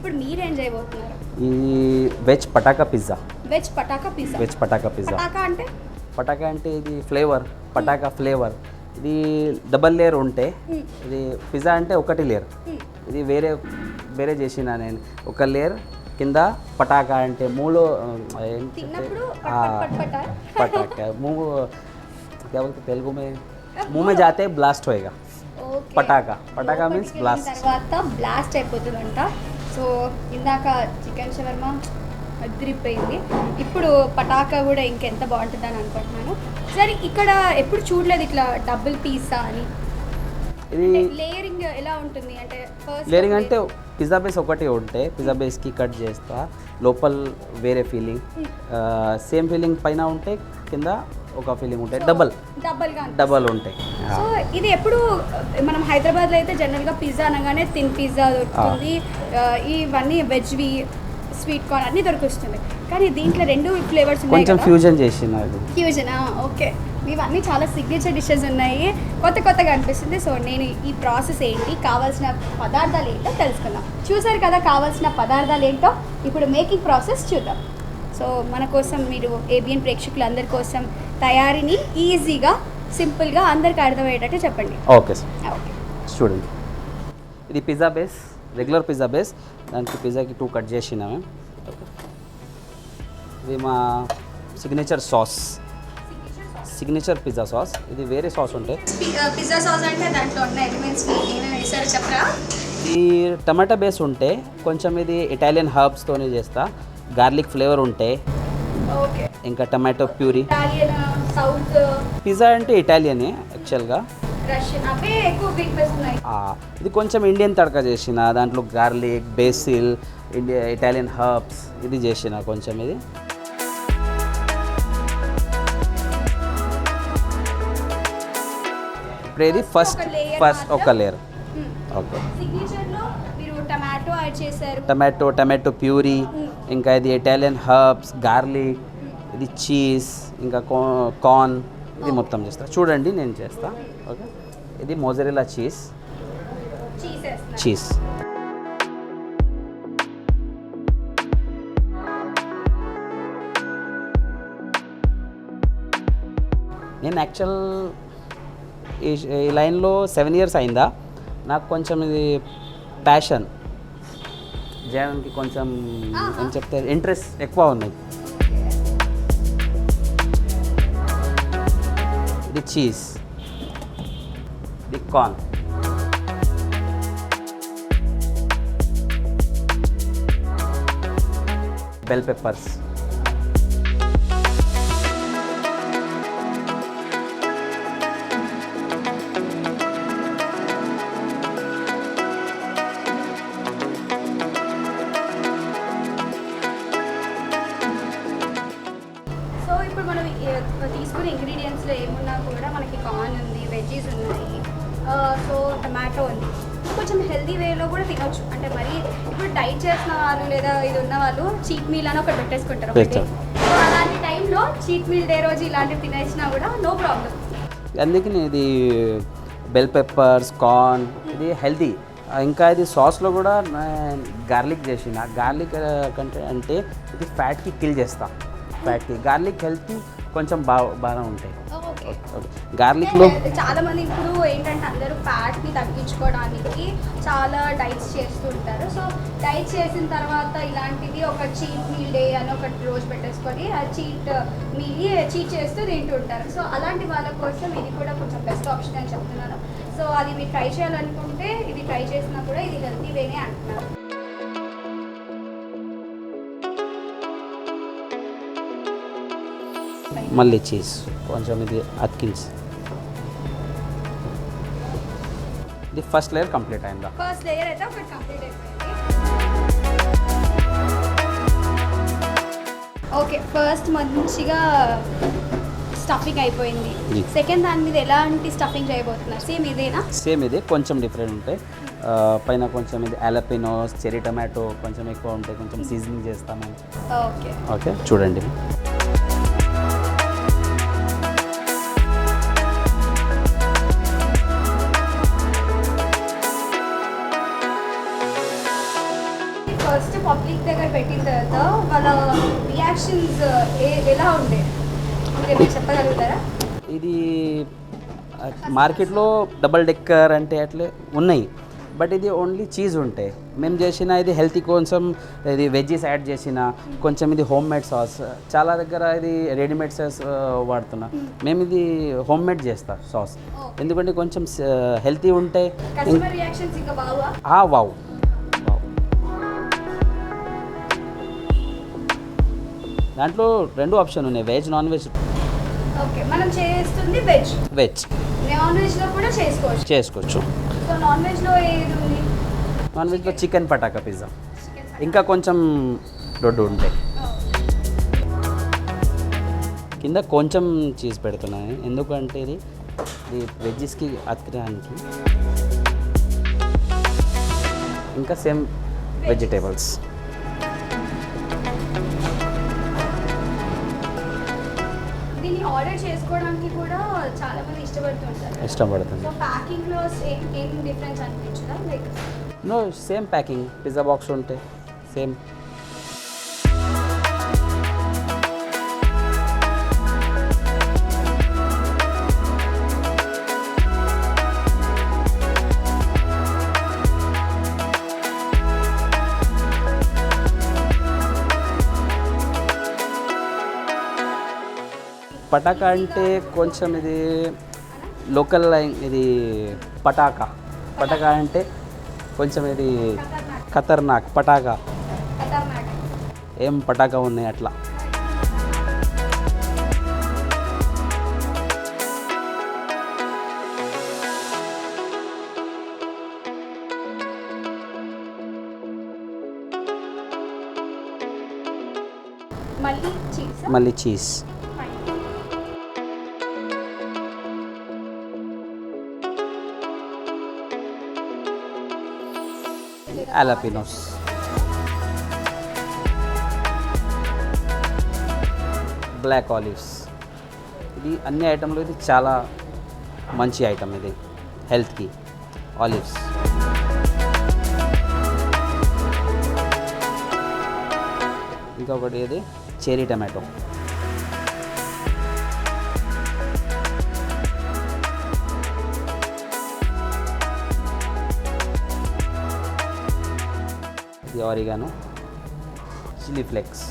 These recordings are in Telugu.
ఇప్పుడు మీరేం చేయబోతున్నారు? ఈ veg Pataka pizza. Veg Pataka pizza. Veg Pataka pizza. Pataka అంటే ఇది ఫ్లేవర్, పటాకా ఫ్లేవర్. ఇది డబల్ లేయర్ ఉంటే, ఇది పిజ్జా అంటే ఒకటి లేయర్. ఇది వేరే చేసిన నేను ఒక లేయర్ కింద పటాకా అంటే మూలో पटाखा मुंह क्या बोलते तेलुगु में मुंह में जाते ब्लास्ट होएगा. Pataka means blast. తర్వాత బ్లాస్ట్ అయిపోతుందంట. సో ఇందాక చికెన్ షవర్మా అదిరిపోయింది, ఇప్పుడు పటాకా కూడా ఇంకెంత బాగుంటుందని అనుకుంటున్నాను. సరే, ఇక్కడ ఎప్పుడు చూడలేదు ఇట్లా డబుల్ పిజ్జా అని. ఇది లేయరింగ్ ఎలా ఉంటుంది అంటే? లేయరింగ్ అంటే పిజ్జా బేస్ ఒకటి ఉంటే పిజ్జా బేస్కి కట్ చేస్తా, లోపల వేరే ఫీలింగ్, సేమ్ ఫీలింగ్ పైన ఉంటే కింద ఒక ఫీలింగ్ ఉంటాయి, డబల్ ఉంటాయి. సో ఇది ఎప్పుడు మనం హైదరాబాద్లో అయితే జనరల్గా పిజ్జా అనగానే తిన్ పిజ్జా దొరుకుతుంది, ఇవన్నీ వెజ్వి, స్వీట్ కార్న్ అన్నీ దొరుకుతుంది. కానీ దీంట్లో రెండు ఫ్లేవర్స్ ఉన్నాయి, కొంచెం ఫ్యూజన్ చేసిన. ఫ్యూజనా? ఓకే, ఇవన్నీ చాలా సిగ్నేచర్ డిషెస్ ఉన్నాయి, కొత్తగా అనిపిస్తుంది. సో నేను ఈ ప్రాసెస్ ఏంటి, కావాల్సిన పదార్థాలు ఏంటో తెలుసుకుందాం. చూసారు కదా కావాల్సిన పదార్థాలు ఏంటో, ఇప్పుడు మేకింగ్ ప్రాసెస్ చూద్దాం. సో మన కోసం, మీరు ఏబిఎన్ ప్రేక్షకులందరి కోసం తయారీని ఈజీగా, సింపుల్గా అందరికి అర్థమయ్యేటట్టు చెప్పండి. Okay sir. ఓకే, చూడండి, ఇది pizza base, regular pizza base. దానికి పిజ్జాకి 2 కట్ చేసినాము. ఇది మా signature sauce, signature pizza sauce. ఇది వేరే సాస్ ఉంటాయి. పిజ్జా సాస్ అంటే దాంట్లో ఉన్న ఎలిమెంట్స్ ఏమేమి వేసారో చెప్పరా? ఈ టమాటా బేస్ ఉంటే కొంచెం ఇది ఇటాలియన్ హర్బ్స్తోనే చేస్తా, గార్లిక్ ఫ్లేవర్ ఉంటే, ఓకే, ఇంకా టమాటో ప్యూరీ. సౌత్ పిజ్జా అంటే ఇటాలియనే యాక్చువల్గా, రష్యన్ అవే ఎక్కువ వినిపిస్తున్నాయి. ఇది కొంచెం ఇండియన్ తడక చేసిన, దాంట్లో గార్లిక్, బేసిల్, ఇటాలియన్ హర్బ్స్ ఇది చేసిన కొంచెం. ఇది ఇప్పుడు ఇది ఫస్ట్ ఒక లేయర్. ఓకే, సిగ్నేచర్లో మీరు టమాటో యాడ్ చేశారు, టమాటో ప్యూరీ, ఇంకా ఇది ఇటాలియన్ హర్బ్స్, గార్లిక్, ఇది చీజ్, ఇంకా కార్న్, ఇది మొత్తం చేస్తా. చూడండి నేను చేస్తా. ఓకే, ఇది మోజరెల్లా చీజ్. నేను యాక్చువల్ ఈ లైన్లో 7 years అయిందా. నాకు కొంచెం ఇది ప్యాషన్ చేయడానికి కొంచెం ఏం చెప్తే ఇంట్రెస్ట్ ఎక్కువ ఉన్నది. ఇది చీజ్, ఇది కార్న్, బెల్ పెప్పర్స్, తీసుకునే ఇంగ్రీడియంట్స్లో ఏమున్నా కూడా మనకి కార్న్ ఉంది, వెజ్జీస్ ఉన్నాయి, సో టమాటో ఉంది. కొంచెం హెల్దీ వేలో కూడా తినొచ్చు. అంటే మరి ఇప్పుడు డైట్ చేసిన వాళ్ళు లేదా ఇది ఉన్న వాళ్ళు చీట్ మీల్ అని ఒకటి పెట్టేసుకుంటారు. సో అలాంటి టైంలో చీట్ మీల్ డే రోజు ఇలాంటివి తినేసినా కూడా నో ప్రాబ్లం. అందుకని ఇది బెల్ పెప్పర్స్, కార్న్, ఇది హెల్దీ. ఇంకా ఇది సాస్లో కూడా గార్లిక్ చేసిన. గార్లిక్ కంటే అంటే ఇది ఫ్యాట్కి కిల్ చేస్తా. ఫ్యాట్కి గార్లిక్ హెల్త్కి కొంచెం బాగా ఉంటాయి. గార్లిక్లో చాలా మంది ఇప్పుడు ఏంటంటే అందరూ ఫ్యాట్ని తగ్గించుకోవడానికి చాలా డైట్స్ చేస్తూ ఉంటారు. సో డైట్ చేసిన తర్వాత ఇలాంటిది ఒక చీట్ మీల్ డే అని ఒక రోజు పెట్టేసుకొని ఆ చీట్ చేస్తూ తింటూ ఉంటారు. సో అలాంటి వాళ్ళ కోసం ఇది కూడా కొంచెం బెస్ట్ ఆప్షన్ అని చెప్తున్నాను. సో అది మీరు ట్రై చేయాలనుకుంటే ఇది ట్రై చేసినా కూడా ఇది హెల్తీ వేనే అంటున్నారు. మళ్ళీ చీజ్ కొంచెం ఇది అతికించి, ఇది ఫస్ట్ లేయర్ కంప్లీట్ అయిందా? ఫస్ట్ లేయర్ అయితే ఒకటి కంప్లీట్ అయిపోయింది. ఓకే, ఫస్ట్ మంచిగా స్టఫింగ్ అయిపోయింది. సెకండ్ దాని మీద ఎలాంటి స్టఫింగ్ చేయబోతున్నారు? సేమ్ ఇదేనా? సేమ్ ఇదే, కొంచెం డిఫరెంట్ ఉంటాయి. పైన కొంచెం ఇది ఆలపినోస్, చెరీ టమాటో కొంచెం ఎక్కువ ఉంటాయి, కొంచెం సీజనింగ్ చేస్తాము. ఓకే ఓకే, చూడండి. ఫస్ట్ పబ్లిక్ దగ్గర పెట్టిన తర్వాత వాళ్ళ రియాక్షన్స్ ఎలా ఉండే మీరు ఏమైనా చెప్పగలుగుతారా? ఇది మార్కెట్లో డబల్ డెక్కర్ అంటే అట్లే ఉన్నాయి, బట్ ఇది ఓన్లీ చీజ్ ఉంటాయి. మేము చేసిన ఇది హెల్తీ కోసం ఇది వెజ్జీస్ యాడ్ చేసిన కొంచెం ఇది హోమ్ మేడ్ సాస్. చాలా దగ్గర ఇది రెడీమేడ్ సాస్ వాడుతున్నా, మేము ఇది హోమ్ మేడ్ చేస్తా సాస్, ఎందుకంటే కొంచెం హెల్తీ ఉంటాయి. కస్టమర్ రియాక్షన్స్ ఇంకా బాగా వావ్. దాంట్లో 2 ఆప్షన్ ఉన్నాయి, వెజ్ నాన్ వెజ్. ఓకే, మనం చేస్తుంది వెజ్. నాన్ వెజ్లో కూడా చేసుకోవచ్చు. సో నాన్ వెజ్లో ఏది ఉంది? నాన్ వెజ్లో చికెన్ పటాకా పిజ్జా, ఇంకా కొంచెం దొడ్డు ఉంటాయి. కింద కొంచెం చీజ్ పెడుతున్నాను, ఎందుకంటే ఇది వెజ్జెస్కి అతకడానికి. ఇంకా సేమ్ వెజిటేబుల్స్. దీన్ని ఆర్డర్ చేసుకోవడానికి కూడా చాలా మంది ఇష్టపడుతుంది. సో ప్యాకింగ్ లో ఏం డిఫరెన్స్ అనిపించదా? Like no, same packing, pizza box ఉంటే సేమ్. పటాకా అంటే కొంచెం ఇది లోకల్, ఇది పటాకా అంటే కొంచెం ఇది ఖతర్నాక్. పటాకా ఏం పటాకా ఉన్నాయి అట్లా. మళ్ళీ చీజ్. అలాపినోస్. Black olives. ఇది అన్ని ఐటెంలో ఇది చాలా మంచి ఐటమ్, ఇది హెల్త్కి. ఆలివ్స్. ఇంకొకటి ఇది చెరీ టమాటో. ఇది ఆరిగానో, చిల్లీ ఫ్లేక్స్,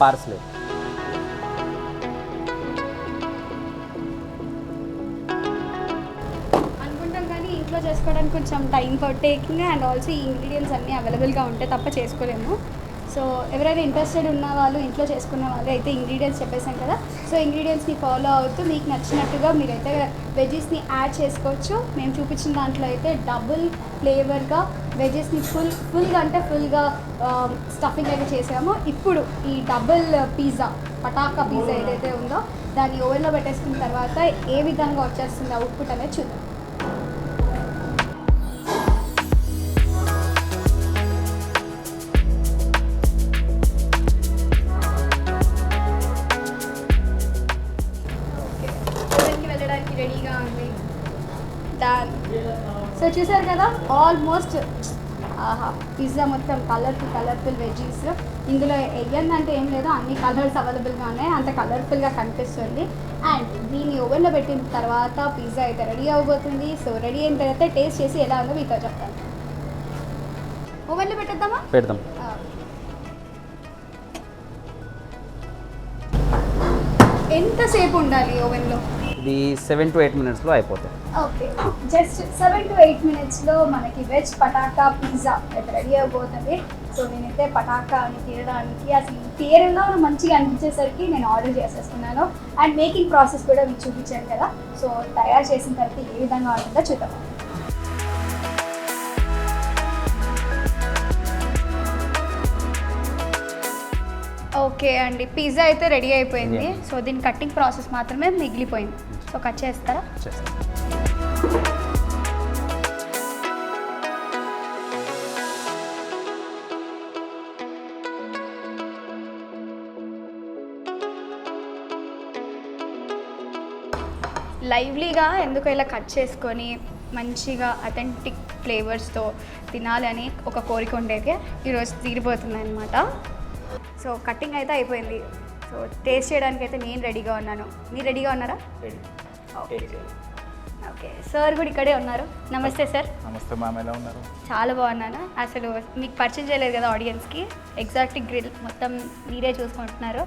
పార్స్లే. అనుకుంటాం కానీ ఇంట్లో చేసుకోవడానికి కొంచెం టైం టేకింగ్ అండ్ ఆల్సో ఈ ఇంగ్రీడియంట్స్ అన్నీ అవైలబుల్గా ఉంటే తప్ప చేసుకోలేము. సో ఎవరైనా ఇంట్రెస్టెడ్ ఉన్న వాళ్ళు, ఇంట్లో చేసుకున్న వాళ్ళు అయితే ఇంగ్రీడియంట్స్ చెప్పేసాం కదా. సో ఇంగ్రీడియంట్స్ని ఫాలో అవుతూ మీకు నచ్చినట్టుగా మీరైతే వెజ్జెస్ని యాడ్ చేసుకోవచ్చు. మేము చూపించిన దాంట్లో అయితే డబుల్ ఫ్లేవర్గా వెజ్జెస్ని ఫుల్గా స్టఫింగ్ అయితే చేసాము. ఇప్పుడు ఈ డబుల్ పిజ్జా, పటాకా పిజ్జా ఏదైతే ఉందో దాన్ని ఓవెన్లో పెట్టేసుకున్న తర్వాత ఏ విధంగా వచ్చేస్తుంది అవుట్పుట్ అనేది చూద్దాం. రెడీగా ఉంది. డన్. సో చూసారు కదా, ఆల్మోస్ట్ పిజ్జా మొత్తం కలర్ఫుల్ వెజ్జీస్. ఇందులో వెయ్యందంటే ఏం లేదు, అన్ని కలర్స్ అవైలబుల్గా ఉన్నాయి, అంత కలర్ఫుల్గా కనిపిస్తుంది. అండ్ దీన్ని ఓవెన్లో పెట్టిన తర్వాత పిజ్జా అయితే రెడీ అవబోతుంది. సో రెడీ అయిన తర్వాత టేస్ట్ చేసి ఎలా ఉందో మీతో చెప్తాను. ఓవెన్లో పెట్టేద్దామా? పెడదాం. ఎంతసేపు ఉండాలి ఓవెన్లో? ఇది 7 to 8 minutesలో అయిపోతాయి. ఓకే, జస్ట్ 7 to 8 minutesలో మనకి వెజ్ పటాకా పిజ్జా అయితే రెడీ అయిపోతుంది. సో నేనైతే పటాకా అని తీయడానికి అసలు తీయడంలో మంచిగా అనిపించేసరికి నేను ఆర్డర్ చేసేస్తున్నాను. అండ్ మేకింగ్ ప్రాసెస్ కూడా మీకు చూపించాను కదా. సో తయారు చేసిన తర్వాత ఏ విధంగా ఉంటుందో చూద్దాం. ఓకే అండి, పిజ్జా అయితే రెడీ అయిపోయింది. సో దీని కటింగ్ ప్రాసెస్ మాత్రమే మిగిలిపోయింది. సో కట్ చేస్తారా? లైవ్లీగా ఎందుకు ఇలా కట్ చేసుకొని మంచిగా అథెంటిక్ ఫ్లేవర్స్తో తినాలని ఒక కోరిక ఉండేది, ఈరోజు తీరిపోతుంది అనమాట. సో కటింగ్ అయితే అయిపోయింది. సో టేస్ట్ చేయడానికి అయితే నేను రెడీగా ఉన్నాను. మీరు రెడీగా ఉన్నారా? ఓకే, సార్ కూడా ఇక్కడే ఉన్నారు. నమస్తే సార్. నమస్తే మ్యామ్, ఎలా ఉన్నారు? చాలా బాగున్నాను. అసలు మీకు పరిచయం చేయలేదు కదా ఆడియన్స్కి. ఎగ్జాక్ట్ గ్రిల్ మొత్తం మీరే చూసుకుంటున్నారు.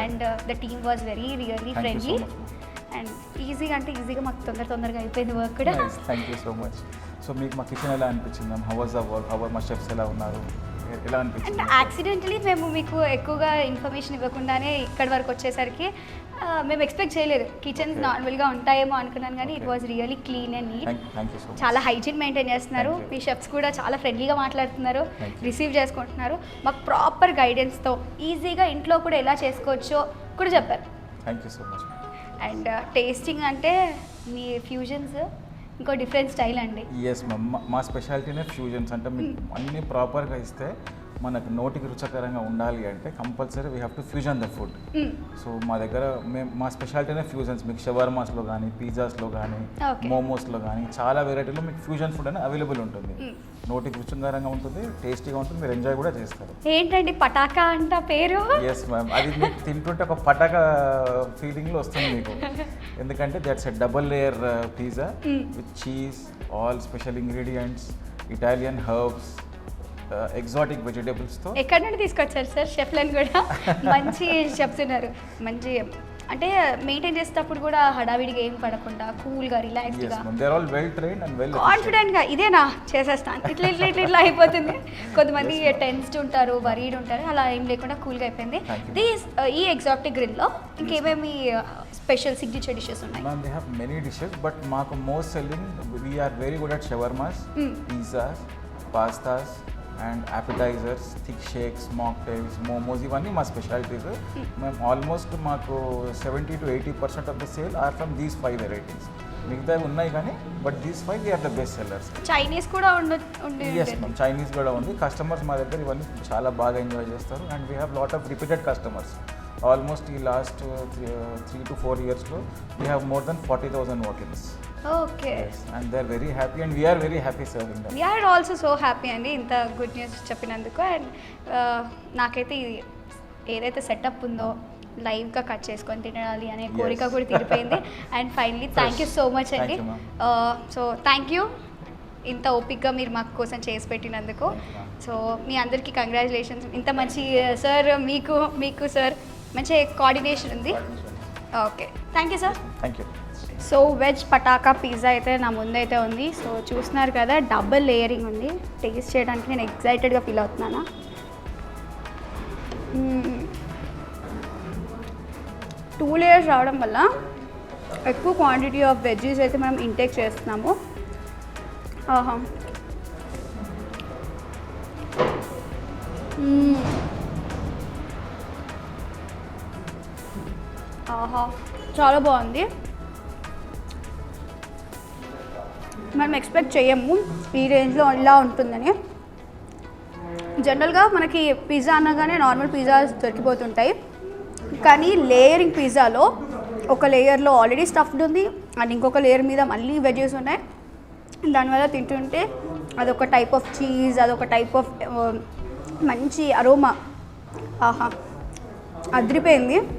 And the team was really friendly and ఈజీగా, అంటే ఈజీగా మాకు తొందరగా అయిపోయింది వర్క్ కూడా. Thank you so much. So మీకు మా కిచెన్ ఎలా అనిపించింది ma'am? How was the work? How మా షెఫ్స్ ఎలా ఉన్నారు? ఎలా అనిపించింది? అండ్ యాక్సిడెంటలీ మేము మీకు ఎక్కువగా ఇన్ఫర్మేషన్ ఇవ్వకుండానే ఇక్కడి వరకు వచ్చేసరికి మేము ఎక్స్పెక్ట్ చేయలేదు కిచెన్స్ నార్మల్గా ఉంటాయేమో అనుకున్నాను, కానీ it was really clean and neat. చాలా హైజీన్ మెయింటైన్ చేస్తున్నారు. మీ షెఫ్స్ కూడా చాలా ఫ్రెండ్లీగా మాట్లాడుతున్నారు, రిసీవ్ చేసుకుంటున్నారు. మాకు ప్రాపర్ గైడెన్స్తో ఈజీగా ఇంట్లో కూడా ఎలా చేసుకోవచ్చో కూడా చెప్పారు. Thank you so much. And tasting అంటే మీ ఫ్యూజన్స్ ఇంకో డిఫరెంట్ స్టైల్ అండి. ఎస్ మ్యామ్, మా స్పెషాలిటీనే ఫ్యూజన్స్. అంటే మీకు అన్నీ ప్రాపర్గా ఇస్తే మనకు నోటికి రుచికరంగా ఉండాలి అంటే compulsory we have to fusion the food. So మా దగ్గర మా స్పెషాలిటీనే ఫ్యూజన్స్. మీకు షవర్మాస్లో కానీ, పిజ్జాస్లో కానీ, మోమోస్లో కానీ చాలా వెరైటీలో మీకు ఫ్యూజన్ ఫుడ్ అనేది అవైలబుల్ ఉంటుంది. నోటికి రుచికరంగా ఉంటుంది, టేస్టీగా ఉంటుంది, మీరు ఎంజాయ్ కూడా చేస్తారు. ఏంటండి పటాకా అంట పేరు? ఎస్ మ్యామ్, అది మీకు తింటుంటే ఒక పటాకా ఫీలింగ్లో వస్తుంది మీకు. ఎందుకంటే that's a double layer pizza with cheese, all special ingredients, Italian herbs, exotic వెజిటేబుల్స్తో. ఎక్కడి నుండి తీసుకొచ్చారు సార్ షెఫ్లను కూడా? మంచి షెఫ్స్ ఉన్నారు. మంచి అంటే మెయింటైన్ చేసేటప్పుడు కూడా హడావిడిగా ఏం పడకుండా కూల్గా రిలాక్స్డ్గా, కాన్ఫిడెంట్గా ఇదేనా చేసేస్తాను ఇట్లా అయిపోతుంది. కొంతమంది టెన్స్డ్ ఉంటారు, వరీడ్ ఉంటారు, అలా ఏం లేకుండా కూల్గా అయిపోయింది. ఈ ఎగ్జాటిక్ గ్రిల్లో ఇంకేమేమి స్పెషల్ సిగ్నేచర్ డిషెస్ ఉన్నాయి? Ma'am, they have many dishes, but మాకు most selling, we are very good at shawarmas, pizzas, pastas and appetizers, thick shakes, mocktails, momos, ఇవన్నీ మా స్పెషాలిటీస్. మేము ఆల్మోస్ట్ మాకు 70 to 80% of the sale are from these 5 varieties. మిగతావి ఉన్నాయి కానీ but these 5 they are the best sellers. Chinese కూడా ఎస్ మ్యామ్, చైనీస్ కూడా ఉంది. కస్టమర్స్ మా దగ్గర ఇవన్నీ చాలా బాగా ఎంజాయ్ చేస్తారు. And we have lot of repeated customers. Almost ఈ లాస్ట్ 3 to 4 yearsలో we have more than 40,000 walk-ins. Okay, and they are very happy and we are very happy serving them. We are also so happy అండి ఇంత గుడ్ న్యూస్ చెప్పినందుకు. అండ్ నాకైతే ఇది ఏదైతే సెటప్ ఉందో లైవ్గా కట్ చేసుకొని తినాలి అనే కోరిక కూడా తీరిపోయింది. And finally thank you so much అండి. సో థ్యాంక్ యూ ఇంత ఓపిక్గా మీరు మాకు కోసం చేసి పెట్టినందుకు. సో మీ అందరికీ కంగ్రాచులేషన్స్. ఇంత మంచి సార్, మీకు సార్ మంచి కోఆర్డినేషన్ ఉంది. Okay, thank you sir. Thank you. So veg Pataka pizza అయితే నా ముందైతే ఉంది. సో చూస్తున్నారు కదా, డబుల్ లేయరింగ్ ఉంది. టేస్ట్ చేయడానికి నేను ఎక్సైటెడ్గా ఫీల్ అవుతున్నాను. 2 లేయర్స్ రావడం వల్ల ఎక్కువ క్వాంటిటీ ఆఫ్ వెజ్జీస్ అయితే మనం ఇంటేక్ చేస్తున్నాము. ఆహా, ఆహా, చాలా బాగుంది. మనం ఎక్స్పెక్ట్ చేయము ఈ రేంజ్లో ఇలా ఉంటుందని. జనరల్గా మనకి పిజ్జా అనగానే నార్మల్ పిజ్జాస్ దొరికిపోతుంటాయి, కానీ లేయరింగ్ పిజ్జాలో ఒక లేయర్లో ఆల్రెడీ స్టఫ్డ్ ఉంది అండ్ ఇంకొక లేయర్ మీద మళ్ళీ వెజెస్ ఉన్నాయి. దానివల్ల తింటుంటే అదొక టైప్ ఆఫ్ చీజ్, అదొక టైప్ ఆఫ్ మంచి అరోమా. ఆహా, అదిరిపోయింది.